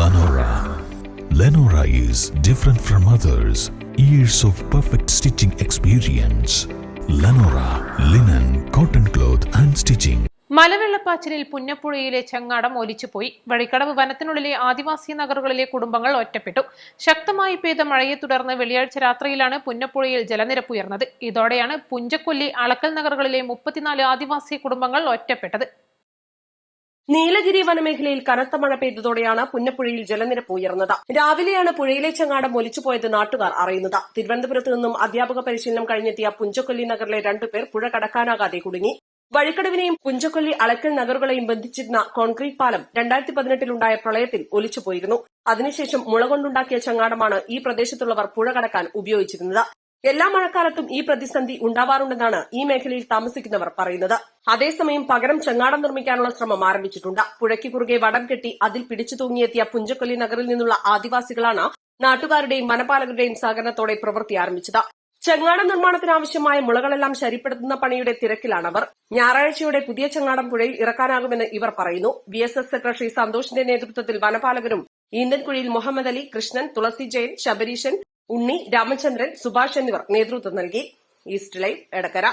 Lenora. Lenora is different from others. Years of perfect stitching experience. Lenora, linen, cotton cloth and stitching. മലവെള്ളപ്പാച്ചിലിൽ പുന്നപ്പുഴയിലെ ചെങ്ങാടം ഒലിച്ചുപോയി. Vazhikkadavu വനത്തിനുള്ളിലെ ആദിവാസി നഗറുകളിലെ കുടുംബങ്ങൾ ഒറ്റപ്പെട്ടു. ശക്തമായി പെയ്ത മഴയെ തുടർന്ന് വെള്ളിയാഴ്ച രാത്രിയിലാണ് പുന്നപ്പുഴയിൽ ജലനിരപ്പ് ഉയർന്നത്. ഇതോടെയാണ് പുഞ്ചക്കൊല്ലി, അളക്കൽ നഗറുകളിലെ 34 ആദിവാസി കുടുംബങ്ങൾ ഒറ്റപ്പെട്ടത്. നീലഗിരി വനമേഖലയിൽ കനത്ത മഴ പെയ്തതോടെയാണ് പുന്നപ്പുഴയിൽ ജലനിരപ്പ് ഉയർന്നത്. രാവിലെയാണ് പുഴയിലെ ചെങ്ങാടം ഒലിച്ചുപോയത് നാട്ടുകാർ അറിയുന്നത്. തിരുവനന്തപുരത്ത് നിന്നും അധ്യാപക പരിശീലനം കഴിഞ്ഞെത്തിയ പുഞ്ചക്കൊല്ലി നഗറിലെ 2 പേർ പുഴ കടക്കാനാകാതെ കുടുങ്ങി. വഴിക്കടവിനെയും പുഞ്ചക്കൊല്ലി, അളക്കൽ നഗറുകളെയും ബന്ധിച്ചിരുന്ന കോൺക്രീറ്റ് പാലം 2018-ലുണ്ടായ പ്രളയത്തിൽ ഒലിച്ചുപോയിരുന്നു. അതിനുശേഷം മുള കൊണ്ടുണ്ടാക്കിയ ചങ്ങാടമാണ് ഈ പ്രദേശത്തുള്ളവർ പുഴ കടക്കാൻ ഉപയോഗിച്ചിരുന്നത്. എല്ലാ മഴക്കാലത്തും ഈ പ്രതിസന്ധി ഉണ്ടാവാറുണ്ടെന്നാണ് ഈ മേഖലയിൽ താമസിക്കുന്നവർ പറയുന്നത്. അതേസമയം പകരം ചങ്ങാടം നിർമ്മിക്കാനുള്ള ശ്രമം ആരംഭിച്ചിട്ടുണ്ട്. പുഴയ്ക്ക് കുറുകെ വടം കെട്ടി അതിൽ പിടിച്ചു തൂങ്ങിയെത്തിയ പുഞ്ചക്കൊല്ലി നഗറിൽ നിന്നുള്ള ആദിവാസികളാണ് നാട്ടുകാരുടെയും വനപാലകരുടെയും സഹകരണത്തോടെ പ്രവൃത്തി ആരംഭിച്ചത്. ചെങ്ങാടം നിർമ്മാണത്തിനാവശ്യമായ മുളകളെല്ലാം ശരിപ്പെടുത്തുന്ന പണിയുടെ തിരക്കിലാണവർ. ഞായറാഴ്ചയോടെ പുതിയ ചെങ്ങാടം പുഴയിൽ ഇറക്കാനാകുമെന്ന് ഇവർ പറയുന്നു. BSS സെക്രട്ടറി സന്തോഷിന്റെ നേതൃത്വത്തിൽ വനപാലകരും ഈന്തൻകുഴിയിൽ മുഹമ്മദ് അലി, കൃഷ്ണൻ, തുളസി ജയൻ, ശബരീശൻ, ഉണ്ണി, രാമചന്ദ്രൻ, സുഭാഷ് എന്നിവർ നേതൃത്വം നൽകി. East live, Edakkara.